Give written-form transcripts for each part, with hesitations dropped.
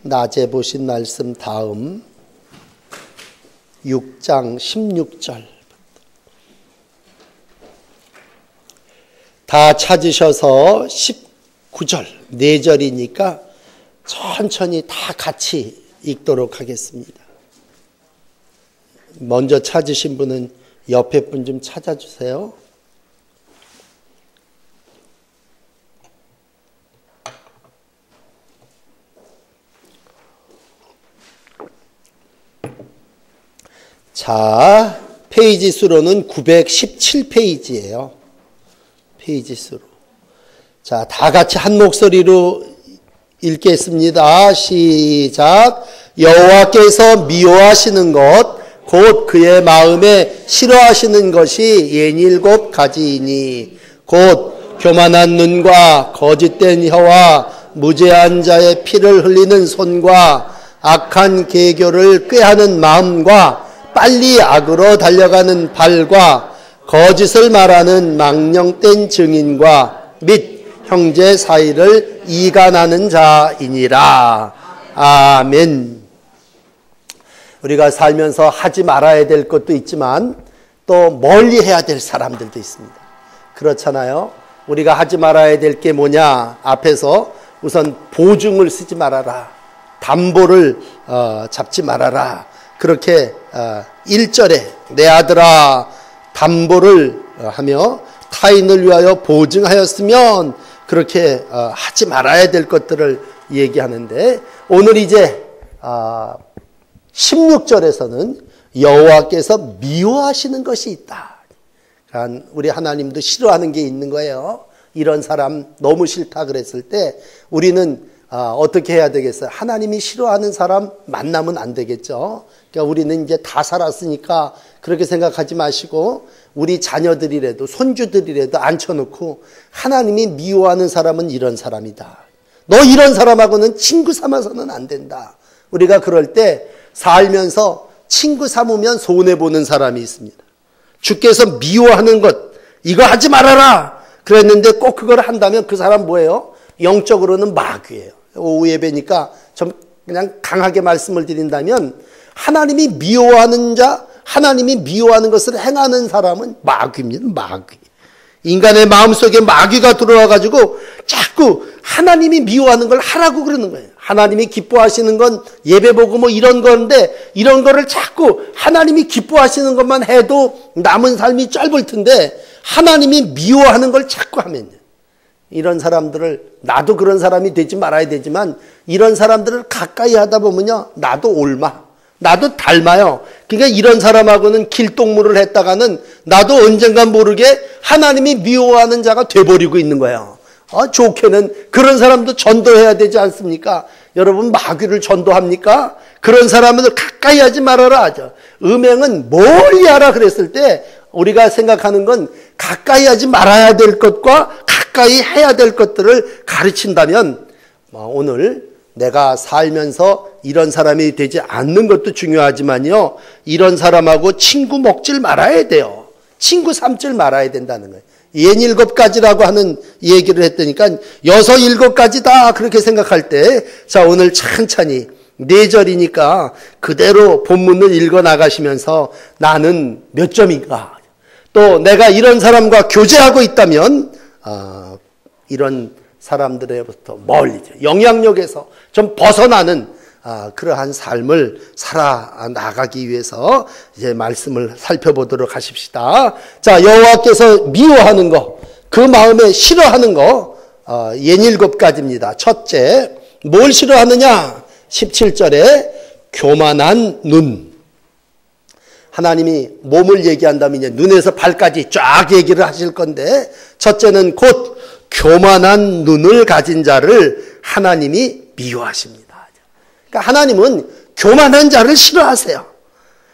낮에 보신 말씀 다음 6장 16절 다 찾으셔서 19절 4절이니까 천천히 다 같이 읽도록 하겠습니다. 먼저 찾으신 분은 옆에 분 좀 찾아주세요. 자, 페이지 수로는 917페이지예요. 페이지 수로. 자, 다 같이 한 목소리로 읽겠습니다. 시작. 여호와께서 미워하시는 것 곧 그의 마음에 싫어하시는 것이 67가지이니 곧 교만한 눈과 거짓된 혀와 무죄한 자의 피를 흘리는 손과 악한 계교를 꾀하는 마음과 빨리 악으로 달려가는 발과 거짓을 말하는 망령된 증인과 및 형제 사이를 이간하는 자이니라. 아멘. 우리가 살면서 하지 말아야 될 것도 있지만 또 멀리 해야 될 사람들도 있습니다. 그렇잖아요. 우리가 하지 말아야 될 게 뭐냐? 앞에서 우선 보증을 쓰지 말아라. 담보를 잡지 말아라. 그렇게 1절에 내 아들아 담보를 하며 타인을 위하여 보증하였으면 그렇게 하지 말아야 될 것들을 얘기하는데 오늘 이제 16절에서는 여호와께서 미워하시는 것이 있다. 그러니까 우리 하나님도 싫어하는 게 있는 거예요. 이런 사람 너무 싫다 그랬을 때 우리는 어떻게 해야 되겠어요? 하나님이 싫어하는 사람 만나면 안 되겠죠. 그러니까 우리는 이제 다 살았으니까 그렇게 생각하지 마시고 우리 자녀들이라도 손주들이라도 앉혀놓고 하나님이 미워하는 사람은 이런 사람이다. 너 이런 사람하고는 친구 삼아서는 안 된다. 우리가 그럴 때 살면서 친구 삼으면 손해보는 사람이 있습니다. 주께서 미워하는 것 이거 하지 말아라 그랬는데 꼭 그걸 한다면 그 사람 뭐예요? 영적으로는 마귀예요. 오후 예배니까 좀 그냥 강하게 말씀을 드린다면 하나님이 미워하는 자, 하나님이 미워하는 것을 행하는 사람은 마귀입니다. 마귀. 인간의 마음속에 마귀가 들어와가지고 자꾸 하나님이 미워하는 걸 하라고 그러는 거예요. 하나님이 기뻐하시는 건 예배보고 뭐 이런 건데 이런 거를 자꾸 하나님이 기뻐하시는 것만 해도 남은 삶이 짧을 텐데 하나님이 미워하는 걸 자꾸 하면요. 이런 사람들을 나도 그런 사람이 되지 말아야 되지만 이런 사람들을 가까이 하다 보면요. 나도 옮아. 나도 닮아요. 그러니까 이런 사람하고는 길동무를 했다가는 나도 언젠간 모르게 하나님이 미워하는 자가 돼버리고 있는 거예요. 좋게는 그런 사람도 전도해야 되지 않습니까? 여러분 마귀를 전도합니까? 그런 사람을 가까이 하지 말아라 하죠. 음행은 멀리 하라 그랬을 때 우리가 생각하는 건 가까이 하지 말아야 될 것과 가까이 해야 될 것들을 가르친다면 오늘 내가 살면서 이런 사람이 되지 않는 것도 중요하지만요. 이런 사람하고 친구 먹질 말아야 돼요. 친구 삼질 말아야 된다는 거예요. 67가지라고 하는 얘기를 했더니까 6, 7가지다 그렇게 생각할 때 자 오늘 천천히 4절이니까 그대로 본문을 읽어 나가시면서 나는 몇 점인가 또 내가 이런 사람과 교제하고 있다면 이런 사람들로부터 멀리 영향력에서 좀 벗어나는 그러한 삶을 살아나가기 위해서 이제 말씀을 살펴보도록 하십시다. 자, 여호와께서 미워하는 거, 그 마음에 싫어하는 거 67가지입니다. 첫째, 뭘 싫어하느냐? 17절에 교만한 눈. 하나님이 몸을 얘기한다면 이제 눈에서 발까지 쫙 얘기를 하실 건데 첫째는 곧 교만한 눈을 가진 자를 하나님이 미워하십니다. 그러니까 하나님은 교만한 자를 싫어하세요.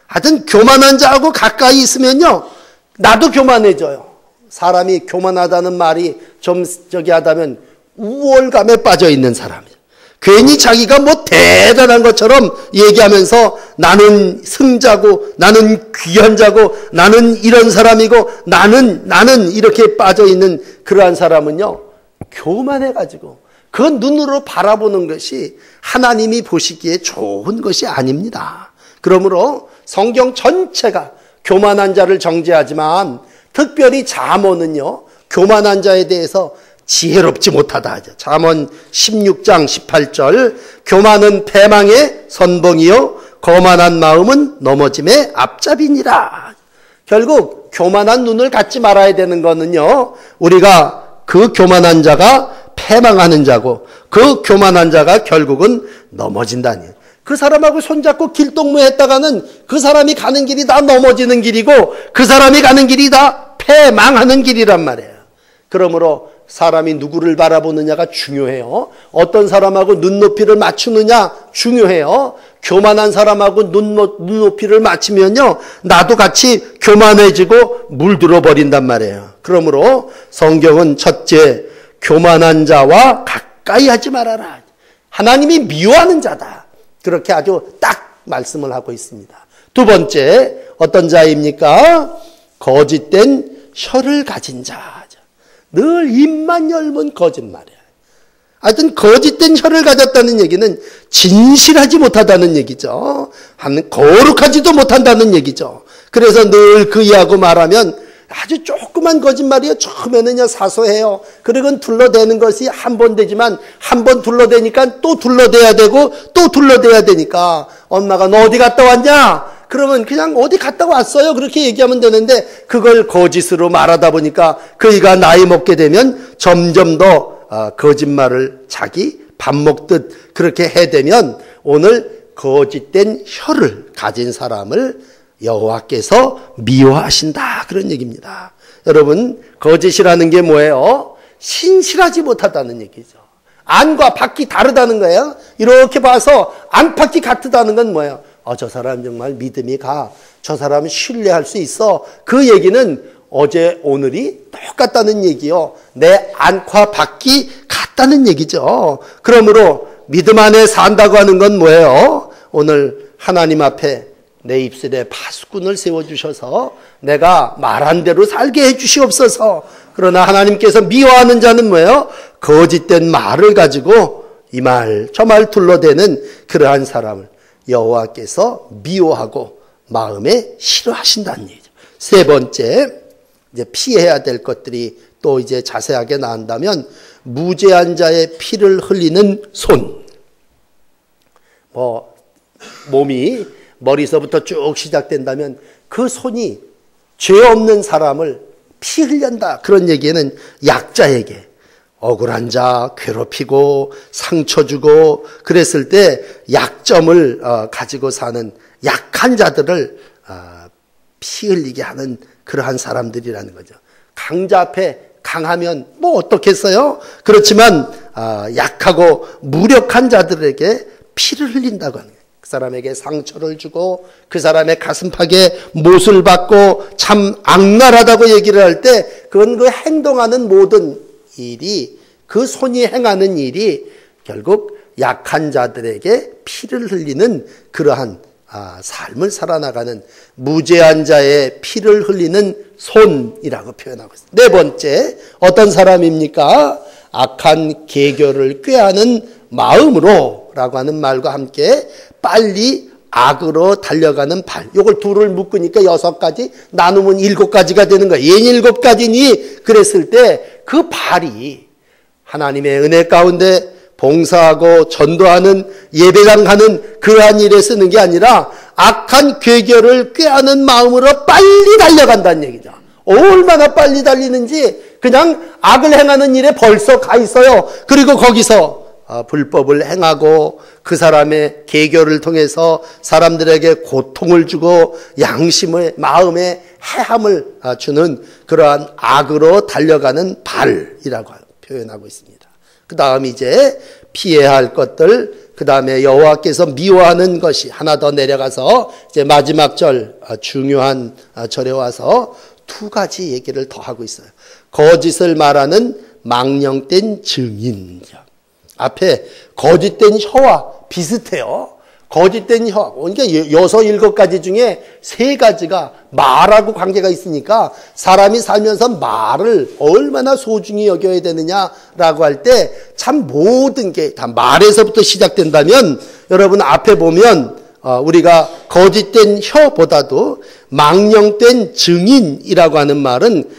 하여튼 교만한 자하고 가까이 있으면요. 나도 교만해져요. 사람이 교만하다는 말이 좀 하다면 우월감에 빠져 있는 사람이에요. 괜히 자기가 뭐 대단한 것처럼 얘기하면서 나는 승자고 나는 귀한 자고 나는 이런 사람이고 나는 이렇게 빠져 있는 그러한 사람은요. 교만해가지고 그 눈으로 바라보는 것이 하나님이 보시기에 좋은 것이 아닙니다. 그러므로 성경 전체가 교만한 자를 정죄하지만 특별히 잠언은요, 교만한 자에 대해서 지혜롭지 못하다 하죠. 잠언 16장 18절, 교만은 패망의 선봉이요 거만한 마음은 넘어짐의 앞잡이니라. 결국 교만한 눈을 갖지 말아야 되는 거는요, 우리가 그 교만한 자가 패망하는 자고 그 교만한 자가 결국은 넘어진다니. 그 사람하고 손잡고 길동무했다가는 그 사람이 가는 길이 다 넘어지는 길이고 그 사람이 가는 길이 다 패망하는 길이란 말이에요. 그러므로 사람이 누구를 바라보느냐가 중요해요. 어떤 사람하고 눈높이를 맞추느냐 중요해요. 교만한 사람하고 눈높이를 맞추면요, 나도 같이 교만해지고 물들어 버린단 말이에요. 그러므로 성경은 첫째, 교만한 자와 가까이 하지 말아라. 하나님이 미워하는 자다. 그렇게 아주 딱 말씀을 하고 있습니다. 두 번째, 어떤 자입니까? 거짓된 혀를 가진 자. 늘 입만 열면 거짓말이야. 하여튼 거짓된 혀를 가졌다는 얘기는 진실하지 못하다는 얘기죠. 거룩하지도 못한다는 얘기죠. 그래서 늘 그이하고 말하면 아주 조그만 거짓말이에요. 처음에는요 사소해요. 그리고 둘러대는 것이 한 번 되지만 한 번 둘러대니까 또 둘러대야 되고 또 둘러대야 되니까 엄마가 너 어디 갔다 왔냐? 그러면 그냥 어디 갔다 왔어요. 그렇게 얘기하면 되는데 그걸 거짓으로 말하다 보니까 그이가 나이 먹게 되면 점점 더 거짓말을 자기 밥 먹듯 그렇게 해대면 오늘 거짓된 혀를 가진 사람을 여호와께서 미워하신다. 그런 얘기입니다. 여러분, 거짓이라는 게 뭐예요? 신실하지 못하다는 얘기죠. 안과 밖이 다르다는 거예요. 이렇게 봐서 안팎이 같다는 건 뭐예요? 저 사람 정말 믿음이 가. 저 사람은 신뢰할 수 있어. 그 얘기는 어제 오늘이 똑같다는 얘기요. 내 안과 밖이 같다는 얘기죠. 그러므로 믿음 안에 산다고 하는 건 뭐예요? 오늘 하나님 앞에 내 입술에 파수꾼을 세워주셔서 내가 말한 대로 살게 해주시옵소서. 그러나 하나님께서 미워하는 자는 뭐예요? 거짓된 말을 가지고 이 말 저 말 둘러대는 그러한 사람을 여호와께서 미워하고 마음에 싫어하신다는 얘기죠. 세 번째, 이제 피해야 될 것들이 또 이제 자세하게 나온다면 무죄한 자의 피를 흘리는 손. 몸이 머리서부터 쭉 시작된다면 그 손이 죄 없는 사람을 피 흘린다. 그런 얘기는 약자에게 억울한 자 괴롭히고 상처 주고 그랬을 때 약점을 가지고 사는 약한 자들을 피 흘리게 하는 그러한 사람들이라는 거죠. 강자 앞에 강하면 뭐 어떻겠어요? 그렇지만 약하고 무력한 자들에게 피를 흘린다고 하는 거예요. 그 사람에게 상처를 주고 그 사람의 가슴팍에 못을 받고 참 악랄하다고 얘기를 할 때 그건 그 행동하는 모든 일이 그 손이 행하는 일이 결국 약한 자들에게 피를 흘리는 그러한 삶을 살아나가는 무죄한 자의 피를 흘리는 손이라고 표현하고 있습니다. 네 번째, 어떤 사람입니까? 악한 계교를 꾀하는 마음으로 라고 하는 말과 함께 빨리 악으로 달려가는 발. 요걸 둘을 묶으니까 6가지, 나누면 7가지가 되는 거예요. 7가지니 그랬을 때 그 발이 하나님의 은혜 가운데 봉사하고 전도하는 예배당 가는 그러한 일에 쓰는 게 아니라 악한 괴결을 꾀하는 마음으로 빨리 달려간다는 얘기죠. 얼마나 빨리 달리는지 그냥 악을 행하는 일에 벌써 가 있어요. 그리고 거기서 불법을 행하고 그 사람의 계교를 통해서 사람들에게 고통을 주고 양심의 마음에 해함을 주는 그러한 악으로 달려가는 발이라고 표현하고 있습니다. 그 다음 이제 피해야 할 것들, 그 다음에 여호와께서 미워하는 것이 하나 더 내려가서 이제 마지막 절 중요한 절에 와서 2가지 얘기를 더 하고 있어요. 거짓을 말하는 망령된 증인. 앞에 거짓된 혀와 비슷해요. 거짓된 혀, 그러니까 6, 7가지 중에 3가지가 말하고 관계가 있으니까 사람이 살면서 말을 얼마나 소중히 여겨야 되느냐라고 할 때 참 모든 게 다 말에서부터 시작된다면 여러분 앞에 보면 우리가 거짓된 혀보다도 망령된 증인이라고 하는 말은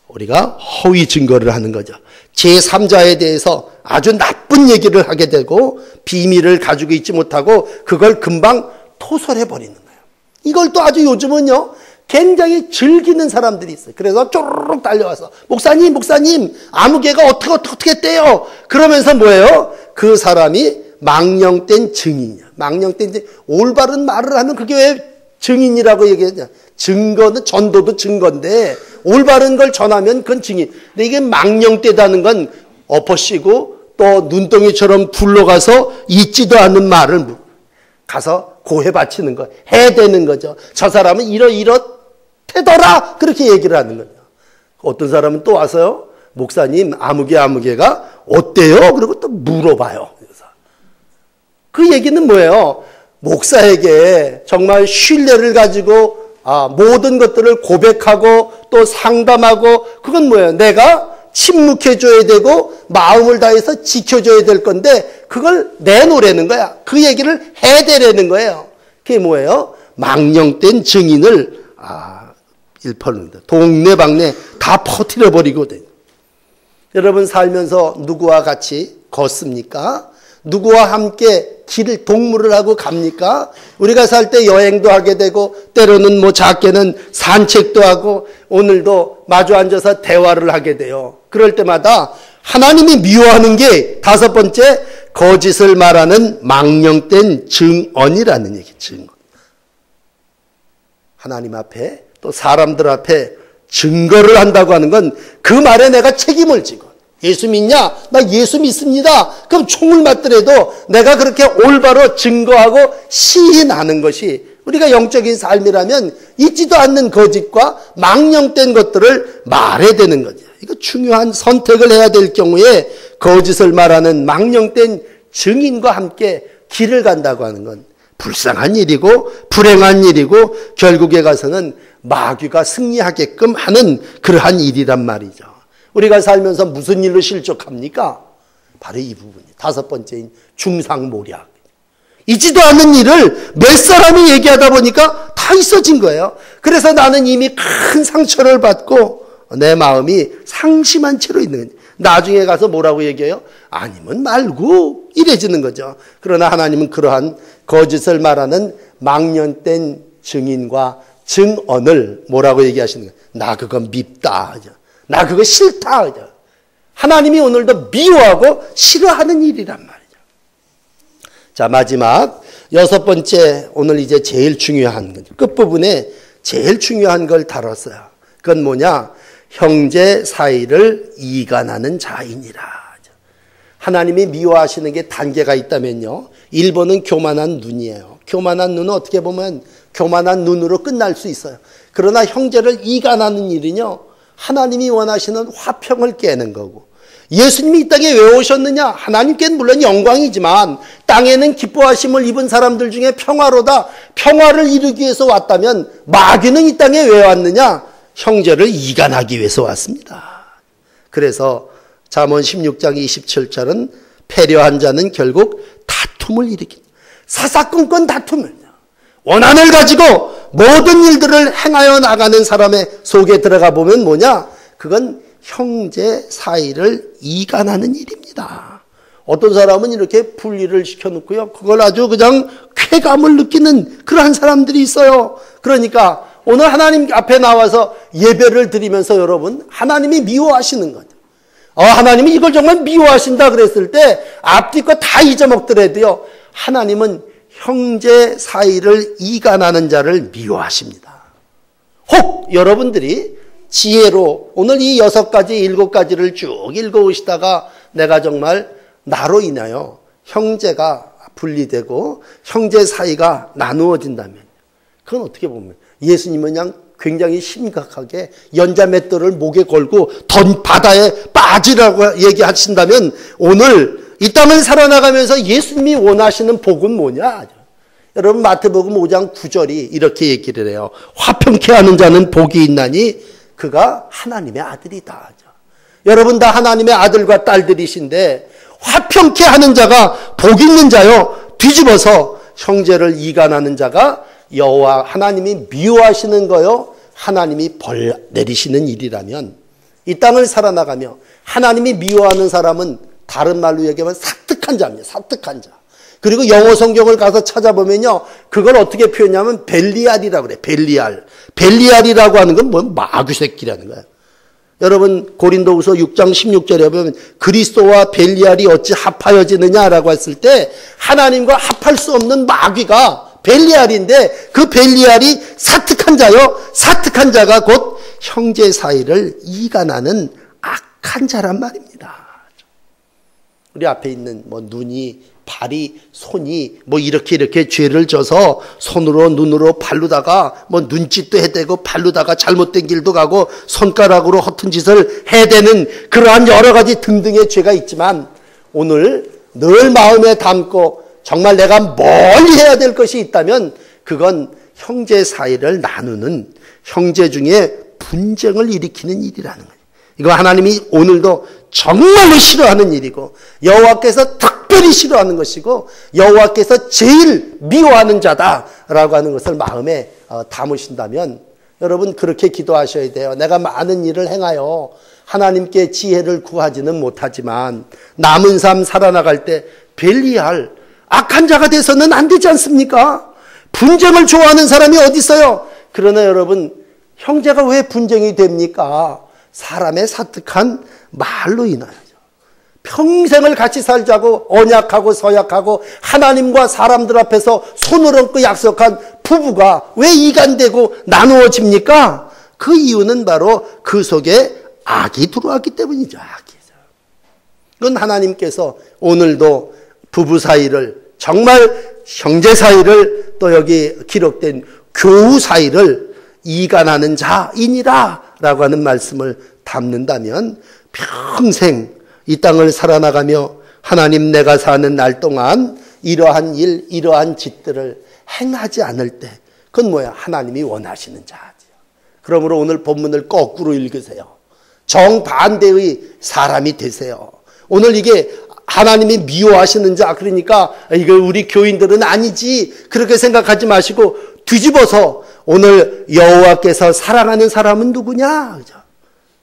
우리가 허위 증거를 하는 거죠. 제3자에 대해서 아주 나쁜 얘기를 하게 되고 비밀을 가지고 있지 못하고 그걸 금방 토설해 버리는 거예요. 이걸 또 아주 요즘은요 굉장히 즐기는 사람들이 있어요. 그래서 쪼르륵 달려와서 목사님 아무개가 어떻게 했대요. 그러면서 뭐예요? 그 사람이 망령된 증인이야. 망령된 올바른 말을 하면 그게 왜 증인이라고 얘기하냐. 증거는 전도도 증거인데 올바른 걸 전하면 그건 증인. 근데 이게 망령되다는 건 엎어씌고 또 눈덩이처럼 굴러가서 있지도 않은 말을 가서 고해 바치는 거, 해대는 거죠. 저 사람은 이렇대더라 그렇게 얘기를 하는 거죠. 어떤 사람은 또 와서요. 목사님 아무개가 어때요? 그리고 또 물어봐요. 그래서 그 얘기는 뭐예요? 목사에게 정말 신뢰를 가지고 모든 것들을 고백하고 또 상담하고 그건 뭐예요? 내가 침묵해줘야 되고 마음을 다해서 지켜줘야 될 건데 그걸 내놓으라는 거야. 그 얘기를 해대라는 거예요. 그게 뭐예요? 망령된 증인을 일퍼는데 동네방네 다 퍼뜨려버리거든. 여러분 살면서 누구와 같이 걷습니까? 누구와 함께 동무를 하고 갑니까? 우리가 살 때 여행도 하게 되고 때로는 작게는 산책도 하고 오늘도 마주 앉아서 대화를 하게 돼요. 그럴 때마다 하나님이 미워하는 게 5번째 거짓을 말하는 망령된 증언이라는 얘기. 증언. 하나님 앞에 또 사람들 앞에 증거를 한다고 하는 건 그 말에 내가 책임을 지고 예수 믿냐? 나 예수 믿습니다. 그럼 총을 맞더라도 내가 그렇게 올바로 증거하고 시인하는 것이 우리가 영적인 삶이라면 있지도 않는 거짓과 망령된 것들을 말해야 되는 거죠. 이거 중요한 선택을 해야 될 경우에 거짓을 말하는 망령된 증인과 함께 길을 간다고 하는 건 불쌍한 일이고 불행한 일이고 결국에 가서는 마귀가 승리하게끔 하는 그러한 일이란 말이죠. 우리가 살면서 무슨 일로 실족합니까? 바로 이 부분이 5번째인 중상모략. 있지도 않은 일을 몇 사람이 얘기하다 보니까 다 있어진 거예요. 그래서 나는 이미 큰 상처를 받고 내 마음이 상심한 채로 있는 거예요. 나중에 가서 뭐라고 얘기해요? 아니면 말고 이래지는 거죠. 그러나 하나님은 그러한 거짓을 말하는 망령된 증인과 증언을 뭐라고 얘기하시는 거예요? 나 그거 밉다. 나 그거 싫다. 하나님이 오늘도 미워하고 싫어하는 일이란 말이죠. 자, 마지막 6번째, 오늘 이제 제일 중요한 거죠. 끝부분에 제일 중요한 걸 다뤘어요. 그건 뭐냐? 형제 사이를 이간하는 자이니라. 하나님이 미워하시는 게 단계가 있다면요. 1번은 교만한 눈이에요. 교만한 눈은 어떻게 보면 교만한 눈으로 끝날 수 있어요. 그러나 형제를 이간하는 일은요. 하나님이 원하시는 화평을 깨는 거고 예수님이 이 땅에 왜 오셨느냐? 하나님께는 물론 영광이지만 땅에는 기뻐하심을 입은 사람들 중에 평화로다. 평화를 이루기 위해서 왔다면 마귀는 이 땅에 왜 왔느냐? 형제를 이간하기 위해서 왔습니다. 그래서 잠언 16장 27절은 패려한 자는 결국 다툼을 일으킨다. 사사건건 다툼을 원한을 가지고 모든 일들을 행하여 나가는 사람의 속에 들어가 보면 뭐냐? 그건 형제 사이를 이간하는 일입니다. 어떤 사람은 이렇게 분리를 시켜놓고요. 그걸 아주 그냥 쾌감을 느끼는 그러한 사람들이 있어요. 그러니까 오늘 하나님 앞에 나와서 예배를 드리면서 여러분 하나님이 미워하시는 거죠. 하나님이 이걸 정말 미워하신다 그랬을 때 앞뒤 거 다 잊어먹더라도요. 하나님은 형제 사이를 이간하는 자를 미워하십니다. 혹 여러분들이 지혜로 오늘 이 6가지 7가지를 쭉 읽어오시다가 내가 정말 나로 인하여 형제가 분리되고 형제 사이가 나누어진다면 그건 어떻게 보면 예수님은 그냥 굉장히 심각하게 연자맷돌을 목에 걸고 바다에 빠지라고 얘기하신다면 오늘 이 땅을 살아나가면서 예수님이 원하시는 복은 뭐냐? 여러분 마태복음 5장 9절이 이렇게 얘기를 해요. 화평케 하는 자는 복이 있나니 그가 하나님의 아들이다. 여러분 다 하나님의 아들과 딸들이신데 화평케 하는 자가 복 있는 자요. 뒤집어서 형제를 이간하는 자가 여호와 하나님이 미워하시는 거요. 하나님이 벌 내리시는 일이라면 이 땅을 살아나가며 하나님이 미워하는 사람은 다른 말로 얘기하면 사특한 자입니다. 사특한 자. 그리고 영어 성경을 가서 찾아보면요. 그걸 어떻게 표현하냐면 벨리알이라고 그래요. 벨리알. 벨리알이라고 하는 건 뭐 마귀 새끼라는 거예요. 여러분 고린도후서 6장 16절에 보면 그리스도와 벨리알이 어찌 합하여지느냐라고 했을 때 하나님과 합할 수 없는 마귀가 벨리알인데 그 벨리알이 사특한 자요. 사특한 자가 곧 형제 사이를 이간하는 악한 자란 말입니다. 우리 앞에 있는 뭐 눈이 발이 손이 뭐 이렇게 죄를 져서 손으로 눈으로 발로다가 뭐 눈짓도 해대고 발로다가 잘못된 길도 가고 손가락으로 허튼 짓을 해대는 그러한 여러 가지 등등의 죄가 있지만 오늘 늘 마음에 담고 정말 내가 멀리 해야 될 것이 있다면 그건 형제 사이를 나누는 형제 중에 분쟁을 일으키는 일이라는 거예요. 이거 하나님이 오늘도 정말로 싫어하는 일이고 여호와께서 특별히 싫어하는 것이고 여호와께서 제일 미워하는 자다라고 하는 것을 마음에 담으신다면 여러분 그렇게 기도하셔야 돼요. 내가 많은 일을 행하여 하나님께 지혜를 구하지는 못하지만 남은 삶 살아나갈 때 벨리알 악한 자가 돼서는 안 되지 않습니까? 분쟁을 좋아하는 사람이 어디 있어요? 그러나 여러분 형제가 왜 분쟁이 됩니까? 사람의 사특한 말로 인하여죠. 평생을 같이 살자고 언약하고 서약하고 하나님과 사람들 앞에서 손을 얹고 약속한 부부가 왜 이간되고 나누어집니까? 그 이유는 바로 그 속에 악이 들어왔기 때문이죠. 악이죠. 그건 하나님께서 오늘도 부부 사이를 정말 형제 사이를 또 여기 기록된 교우 사이를 이간하는 자이니라 라고 하는 말씀을 담는다면 평생 이 땅을 살아나가며 하나님 내가 사는 날 동안 이러한 일, 이러한 짓들을 행하지 않을 때 그건 뭐야? 하나님이 원하시는 자죠. 그러므로 오늘 본문을 거꾸로 읽으세요. 정반대의 사람이 되세요. 오늘 이게 하나님이 미워하시는 자 그러니까 이거 우리 교인들은 아니지 그렇게 생각하지 마시고 뒤집어서 오늘 여호와께서 사랑하는 사람은 누구냐? 그죠?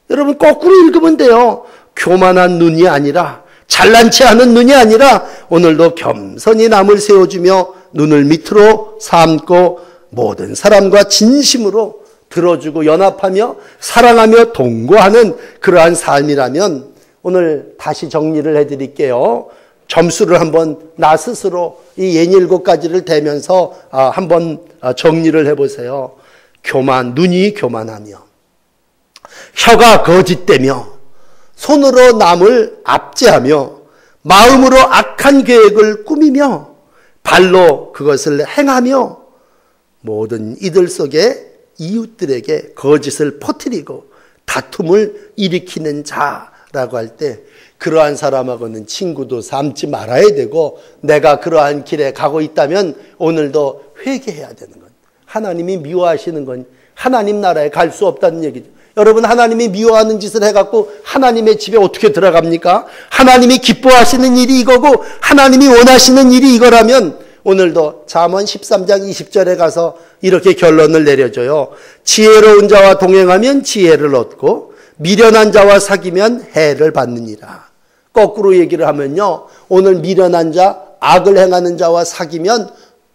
여러분 거꾸로 읽으면 돼요. 교만한 눈이 아니라 잘난 체 하는 눈이 아니라 오늘도 겸손히 남을 세워주며 눈을 밑으로 삼고 모든 사람과 진심으로 들어주고 연합하며 사랑하며 동거하는 그러한 삶이라면 오늘 다시 정리를 해드릴게요. 점수를 한번 나 스스로 이 67가지를 대면서 한번 정리를 해보세요. 눈이 교만하며 혀가 거짓되며 손으로 남을 압제하며 마음으로 악한 계획을 꾸미며 발로 그것을 행하며 모든 이들 속에 이웃들에게 거짓을 퍼뜨리고 다툼을 일으키는 자라고 할 때 그러한 사람하고는 친구도 삼지 말아야 되고 내가 그러한 길에 가고 있다면 오늘도 회개해야 되는 건 하나님이 미워하시는 건 하나님 나라에 갈 수 없다는 얘기죠. 여러분 하나님이 미워하는 짓을 해갖고 하나님의 집에 어떻게 들어갑니까? 하나님이 기뻐하시는 일이 이거고 하나님이 원하시는 일이 이거라면 오늘도 잠언 13장 20절에 가서 이렇게 결론을 내려줘요. 지혜로운 자와 동행하면 지혜를 얻고 미련한 자와 사귀면 해를 받느니라. 거꾸로 얘기를 하면요. 오늘 미련한 자, 악을 행하는 자와 사귀면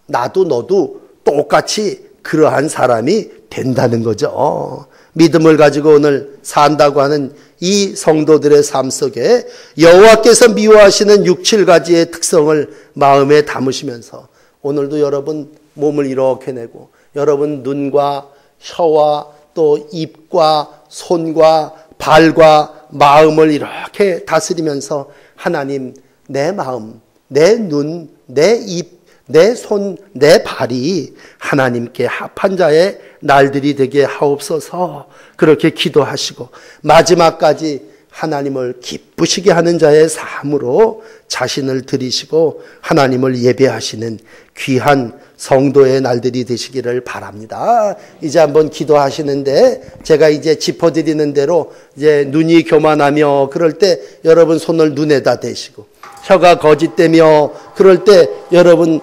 나도 너도 똑같이 그러한 사람이 된다는 거죠. 믿음을 가지고 오늘 산다고 하는 이 성도들의 삶 속에 여호와께서 미워하시는 6, 7가지의 특성을 마음에 담으시면서 오늘도 여러분 몸을 이렇게 내고 여러분 눈과 혀와 또 입과 손과 발과 마음을 이렇게 다스리면서 하나님 내 마음, 내 눈, 내 입, 내 손, 내 발이 하나님께 합한 자의 날들이 되게 하옵소서 그렇게 기도하시고 마지막까지 하나님을 기쁘시게 하는 자의 삶으로 자신을 드리시고 하나님을 예배하시는 귀한 성도의 날들이 되시기를 바랍니다. 이제 한번 기도하시는데 제가 이제 짚어드리는 대로 이제 눈이 교만하며 그럴 때 여러분 손을 눈에다 대시고 혀가 거짓되며 그럴 때 여러분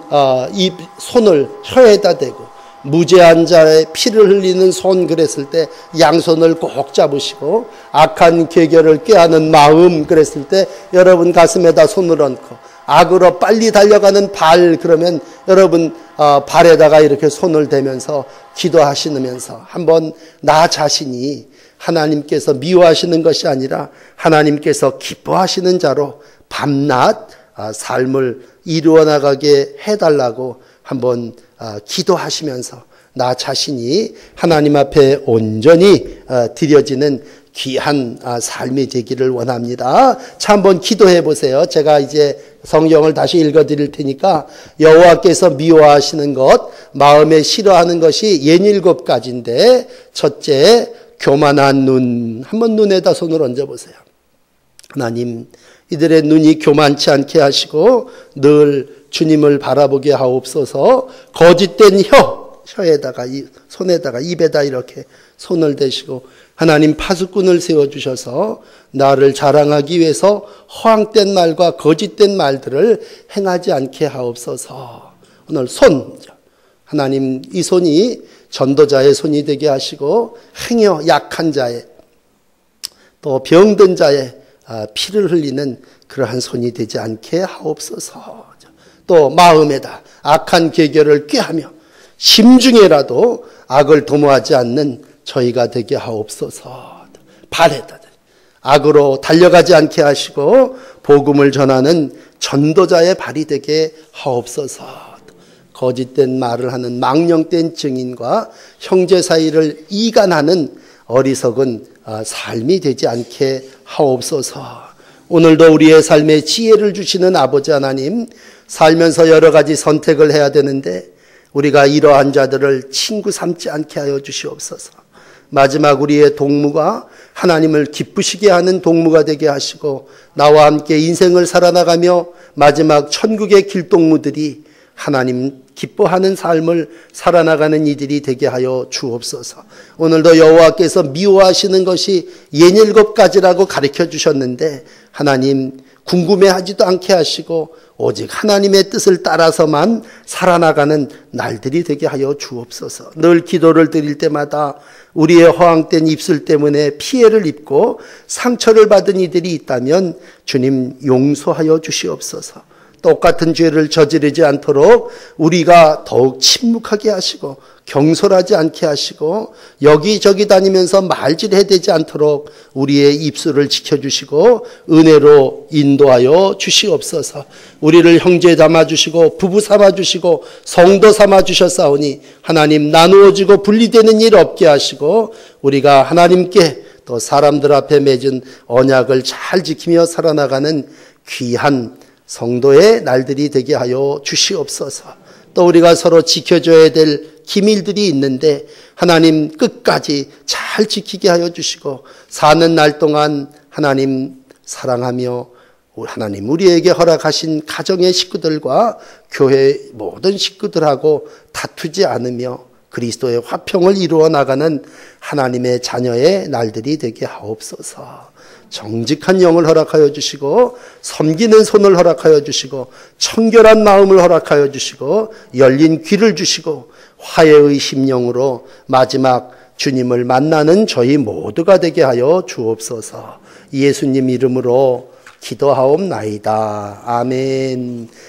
이 손을 혀에다 대고 무죄한 자의 피를 흘리는 손 그랬을 때 양손을 꼭 잡으시고 악한 계결을 꾀하는 마음 그랬을 때 여러분 가슴에다 손을 얹고 악으로 빨리 달려가는 발 그러면 여러분 발에다가 이렇게 손을 대면서 기도하시면서 한번 나 자신이 하나님께서 미워하시는 것이 아니라 하나님께서 기뻐하시는 자로 밤낮 삶을 이루어 나가게 해달라고 한번 기도하시면서 나 자신이 하나님 앞에 온전히 드려지는 귀한 삶이 되기를 원합니다. 자, 한번 기도해 보세요. 제가 이제 성경을 다시 읽어 드릴 테니까 여호와께서 미워하시는 것, 마음에 싫어하는 것이 67가지인데 첫째, 교만한 눈. 한번 눈에다 손을 얹어 보세요. 하나님, 이들의 눈이 교만치 않게 하시고 늘 주님을 바라보게 하옵소서. 거짓된 혀에다가 손에다가 입에다 이렇게 손을 대시고 하나님 파수꾼을 세워주셔서 나를 자랑하기 위해서 허황된 말과 거짓된 말들을 행하지 않게 하옵소서. 오늘 손, 하나님 이 손이 전도자의 손이 되게 하시고 행여 약한 자의 또 병든 자의 피를 흘리는 그러한 손이 되지 않게 하옵소서. 또 마음에다 악한 계결을 꾀하며 심중에라도 악을 도모하지 않는 저희가 되게 하옵소서. 발에다 악으로 달려가지 않게 하시고 복음을 전하는 전도자의 발이 되게 하옵소서. 거짓된 말을 하는 망령된 증인과 형제 사이를 이간하는 어리석은 삶이 되지 않게 하옵소서. 오늘도 우리의 삶에 지혜를 주시는 아버지 하나님, 살면서 여러 가지 선택을 해야 되는데 우리가 이러한 자들을 친구 삼지 않게 하여 주시옵소서. 마지막 우리의 동무가 하나님을 기쁘시게 하는 동무가 되게 하시고 나와 함께 인생을 살아나가며 마지막 천국의 길동무들이 하나님 기뻐하는 삶을 살아나가는 이들이 되게 하여 주옵소서. 오늘도 여호와께서 미워하시는 것이 67가지라고 가르쳐 주셨는데 하나님 궁금해하지도 않게 하시고 오직 하나님의 뜻을 따라서만 살아나가는 날들이 되게 하여 주옵소서. 늘 기도를 드릴 때마다 우리의 허황된 입술 때문에 피해를 입고 상처를 받은 이들이 있다면 주님 용서하여 주시옵소서. 똑같은 죄를 저지르지 않도록 우리가 더욱 침묵하게 하시고 경솔하지 않게 하시고 여기저기 다니면서 말질해대지 않도록 우리의 입술을 지켜주시고 은혜로 인도하여 주시옵소서. 우리를 형제 삼아주시고 부부 삼아주시고 성도 삼아주셨사오니 하나님 나누어지고 분리되는 일 없게 하시고 우리가 하나님께 또 사람들 앞에 맺은 언약을 잘 지키며 살아나가는 귀한 성도의 날들이 되게 하여 주시옵소서. 또 우리가 서로 지켜줘야 될 기밀들이 있는데 하나님 끝까지 잘 지키게 하여 주시고 사는 날 동안 하나님 사랑하며 하나님 우리에게 허락하신 가정의 식구들과 교회 모든 식구들하고 다투지 않으며 그리스도의 화평을 이루어 나가는 하나님의 자녀의 날들이 되게 하옵소서. 정직한 영을 허락하여 주시고 섬기는 손을 허락하여 주시고 청결한 마음을 허락하여 주시고 열린 귀를 주시고 화해의 심령으로 마지막 주님을 만나는 저희 모두가 되게 하여 주옵소서. 예수님 이름으로 기도하옵나이다. 아멘.